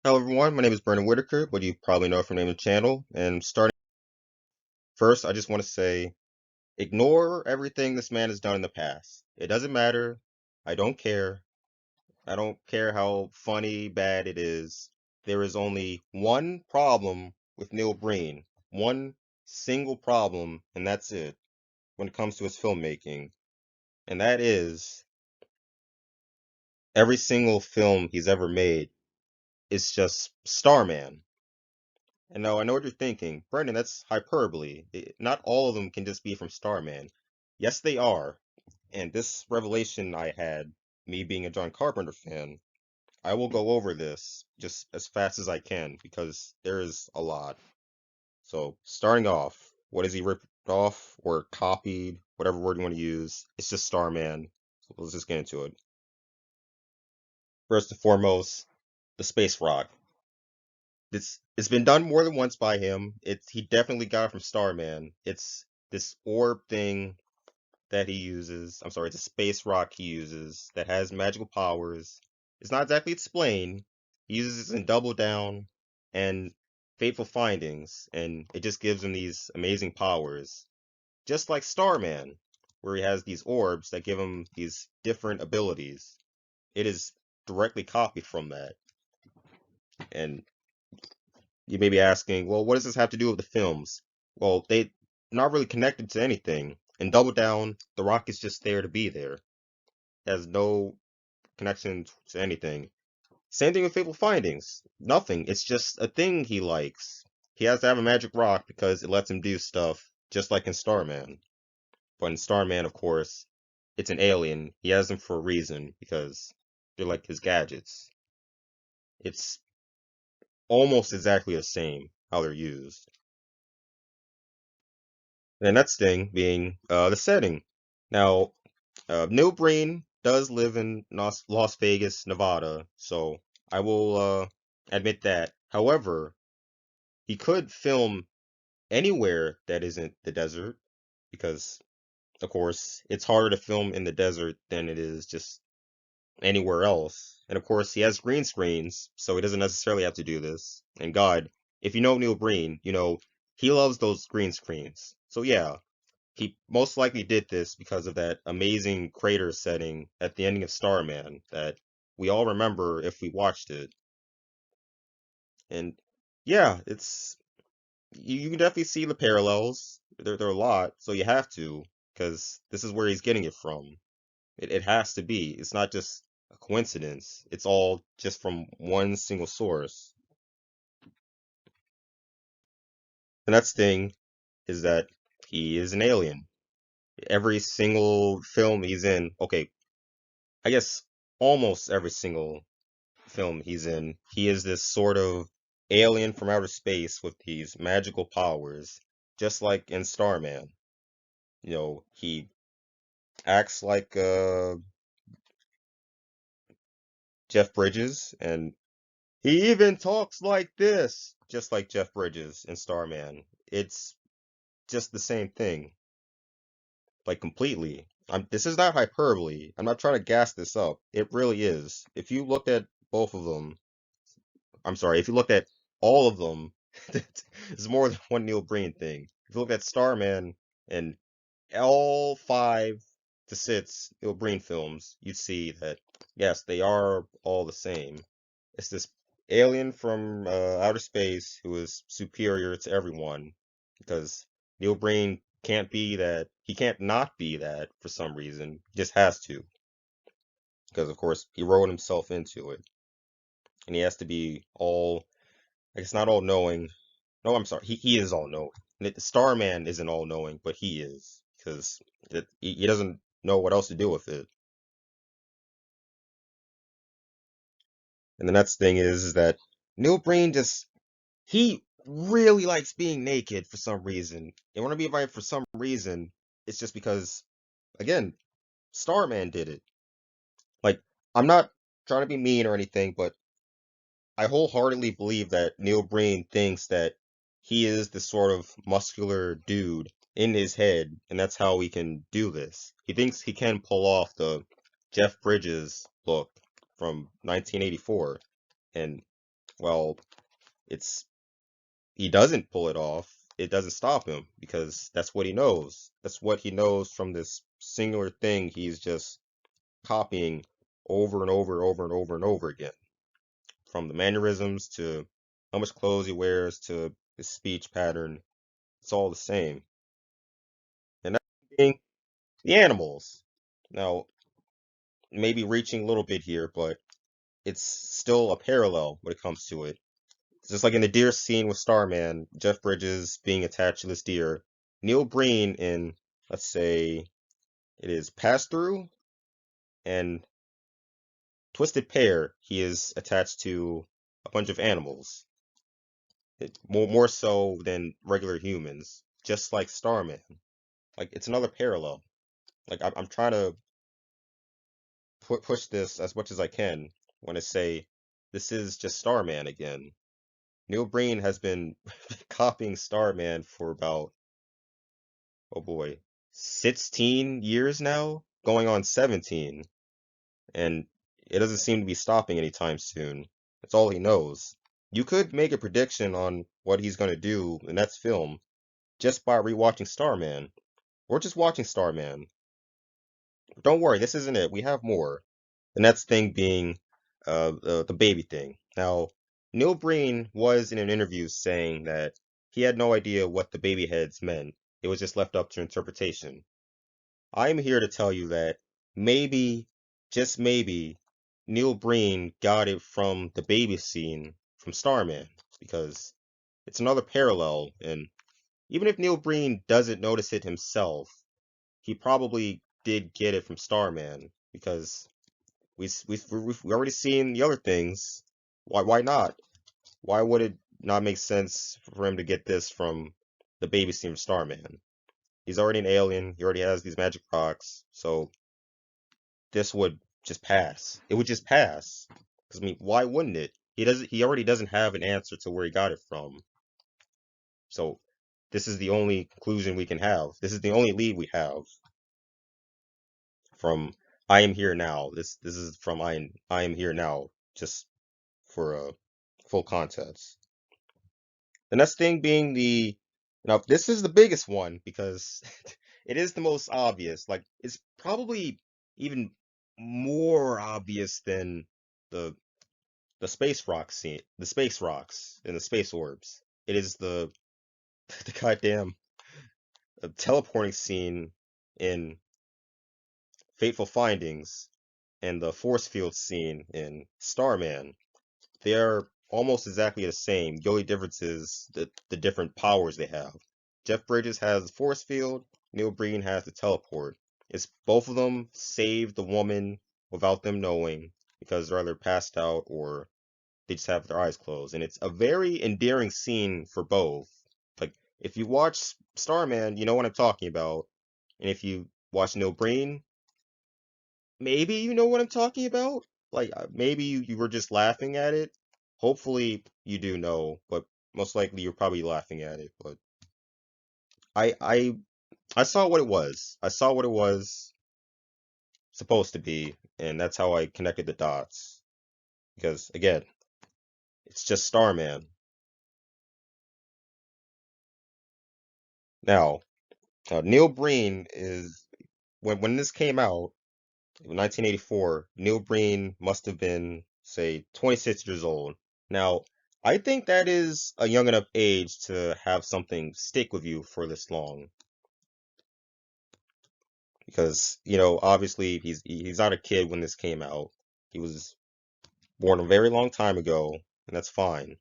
Hello everyone, my name is Brendan Whitaker, but you probably know from the name of the channel. And starting first, I just want to say, ignore everything this man has done in the past. It doesn't matter. I don't care. I don't care how funny, bad it is. There is only one problem with Neil Breen. One single problem, and that's it when it comes to his filmmaking. And that is every single film he's ever made is just Starman. And now I know what you're thinking. Brendan, that's hyperbole. Not all of them can just be from Starman. Yes, they are. And this revelation I had, me being a John Carpenter fan, I will go over this just as fast as I can because there is a lot. So, starting off, what has he ripped off or copied, whatever word you want to use? It's just Starman. So let's just get into it. First and foremost, the space rock. It's been done more than once by him. He definitely got it from Starman. It's this orb thing that he uses. I'm sorry, it's a space rock he uses that has magical powers. It's not exactly explained. He uses it in Double Down and Fateful Findings, and it just gives him these amazing powers. Just like Starman, where he has these orbs that give him these different abilities. It is directly copied from that. And you may be asking, well, what does this have to do with the films? Well, they not really connected to anything. In Double Down, The Rock is just there to be there. It has no connection to anything. Same thing with Fateful Findings. Nothing. It's just a thing he likes. He has to have a magic rock because it lets him do stuff, just like in Starman. But in Starman, of course, it's an alien. He has them for a reason because they're like his gadgets. It's almost exactly the same how they're used. The next thing being the setting. Now, Neil Breen does live in Las Vegas, Nevada, so I will admit that. However, he could film anywhere that isn't the desert, because, of course, it's harder to film in the desert than it is just anywhere else. And of course, he has green screens, so he doesn't necessarily have to do this. And God, if you know Neil Breen, you know he loves those green screens. So yeah, he most likely did this because of that amazing crater setting at the ending of Starman that we all remember if we watched it. And yeah, you can definitely see the parallels. There are a lot, so you have to, because this is where he's getting it from. It has to be. It's not just a coincidence. It's all just from one single source. The next thing is that he is an alien. Every single film he's in, okay, I guess almost every single film he's in, he is this sort of alien from outer space with these magical powers, just like in Starman. He acts like Jeff Bridges, and he even talks like this, just like Jeff Bridges in Starman. It's just the same thing, like completely. This is not hyperbole. I'm not trying to gas this up. It really is. If you look at both of them, I'm sorry, if you look at all of them, it's more than one Neil Breen thing. If you look at Starman and all five to six Neil Breen films, you'd see that, yes, they are all the same. It's this alien from outer space who is superior to everyone because Neil Breen can't be that. He can't not be that for some reason. He just has to because, of course, he wrote himself into it, and he has to be all. I guess not all knowing. No, I'm sorry. He is all knowing. Starman isn't all knowing, but he is because he doesn't know what else to do with it. And the next thing is that Neil Breen just he really likes being naked for some reason. And when I mean by for some reason, it's just because again, Starman did it. Like I'm not trying to be mean or anything, but I wholeheartedly believe that Neil Breen thinks that he is the sort of muscular dude in his head, and that's how he can do this. He thinks he can pull off the Jeff Bridges look from 1984, and Well, it's he doesn't pull it off. It doesn't stop him because that's what he knows. That's what he knows from this singular thing he's just copying over and over and over and over and over again. From the mannerisms to how much clothes he wears to his speech pattern, it's all the same. And that's being the animals. Now, maybe reaching a little bit here, but it's still a parallel when it comes to it. Just like in the deer scene with Starman, Jeff Bridges being attached to this deer, Neil Breen in, let's say, it is Pass Through and Twisted Pair, he is attached to a bunch of animals, more so than regular humans, just like Starman. Like it's another parallel. Like I'm trying to push this as much as I can when I say this is just Starman again. Neil Breen has been copying Starman for about, oh boy, 16 years now, going on 17, and it doesn't seem to be stopping anytime soon. That's all he knows. You could make a prediction on what he's going to do in that film just by rewatching Starman, or just watching Starman. But don't worry, this isn't it. We have more. The next thing being the baby thing. Now, Neil Breen was in an interview saying that he had no idea what the baby heads meant. It was just left up to interpretation. I'm here to tell you that maybe, just maybe, Neil Breen got it from the baby scene from Starman, because it's another parallel, and even if Neil Breen doesn't notice it himself, he probably did get it from Starman, because we've already seen the other things. Why not? Why would it not make sense for him to get this from the baby scene from Starman? He's already an alien. He already has these magic rocks, so this would just pass. It would just pass. Because I mean, why wouldn't it? He doesn't. He already doesn't have an answer to where he got it from. So this is the only conclusion we can have. This is the only lead we have from I am here now. This is from I am here now. Just for full context. The next thing being the now this is the biggest one because it is the most obvious. Like it's probably even more obvious than the the space rock scene, the space rocks and the space orbs. It is the the goddamn teleporting scene in Fateful Findings and the force field scene in Starman. They're almost exactly the same. The only difference is the different powers they have. Jeff Bridges has the force field, Neil Breen has the teleport. It's both of them save the woman without them knowing because they're either passed out or they just have their eyes closed. And it's a very endearing scene for both. Like, if you watch Starman, you know what I'm talking about. And if you watch Neil Breen, maybe you know what I'm talking about. Like, maybe you were just laughing at it. Hopefully you do know, but most likely you're probably laughing at it. But I I I saw what it was. I saw what it was supposed to be, and that's how I connected the dots. Because again, it's just Starman. Now, Neil Breen is when this came out in 1984, Neil Breen must have been, say, 26 years old. Now, I think that is a young enough age to have something stick with you for this long. Because, obviously he's not a kid when this came out. He was born a very long time ago, and that's fine.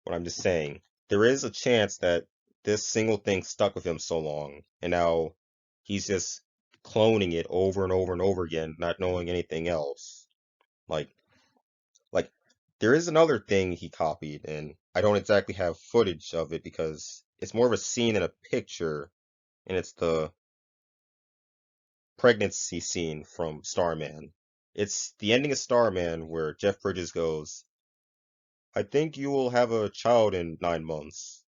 But I'm just saying, there is a chance that this single thing stuck with him so long, and now he's just cloning it over and over and over again, not knowing anything else. Like, like there is another thing he copied, and I don't exactly have footage of it because it's more of a scene than a picture, and it's the pregnancy scene from Starman. It's the ending of Starman where Jeff Bridges goes, I think you will have a child in 9 months.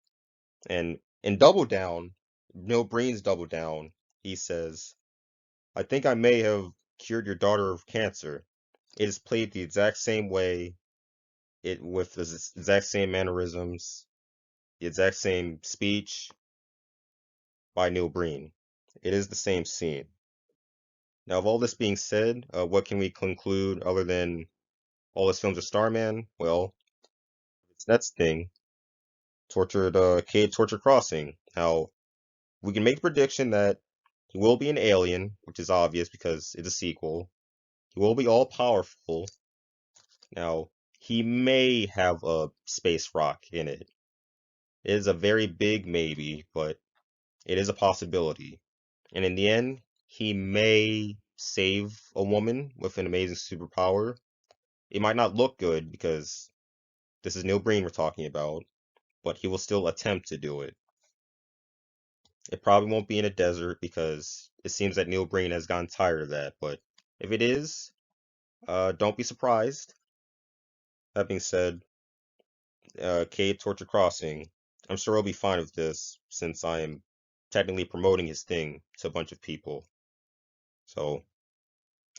And in Double Down, No Brains Double Down, he says, I think I may have cured your daughter of cancer. It is played the exact same way it with the exact same mannerisms, the exact same speech by Neil Breen. It is the same scene. Now, of all this being said, what can we conclude other than all his films are Starman? Well, it's next thing, Tortured Cave Torture Crossing. How we can make the prediction that he will be an alien, which is obvious because it's a sequel. He will be all powerful. Now, he may have a space rock in it. It is a very big maybe, but it is a possibility. And in the end, he may save a woman with an amazing superpower. It might not look good because this is Neil Breen we're talking about, but he will still attempt to do it. It probably won't be in a desert because it seems that Neil Breen has gotten tired of that, but if it is, don't be surprised. That being said, Cave Torture Crossing, I'm sure he'll be fine with this since I am technically promoting his thing to a bunch of people. So,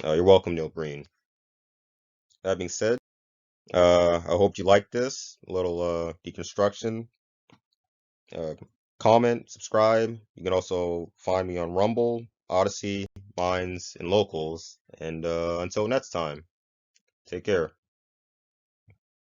you're welcome, Neil Breen. That being said, I hope you liked this little deconstruction. Uh, Comment, subscribe. You can also find me on Rumble, Odyssey, Minds, and Locals. And until next time, take care.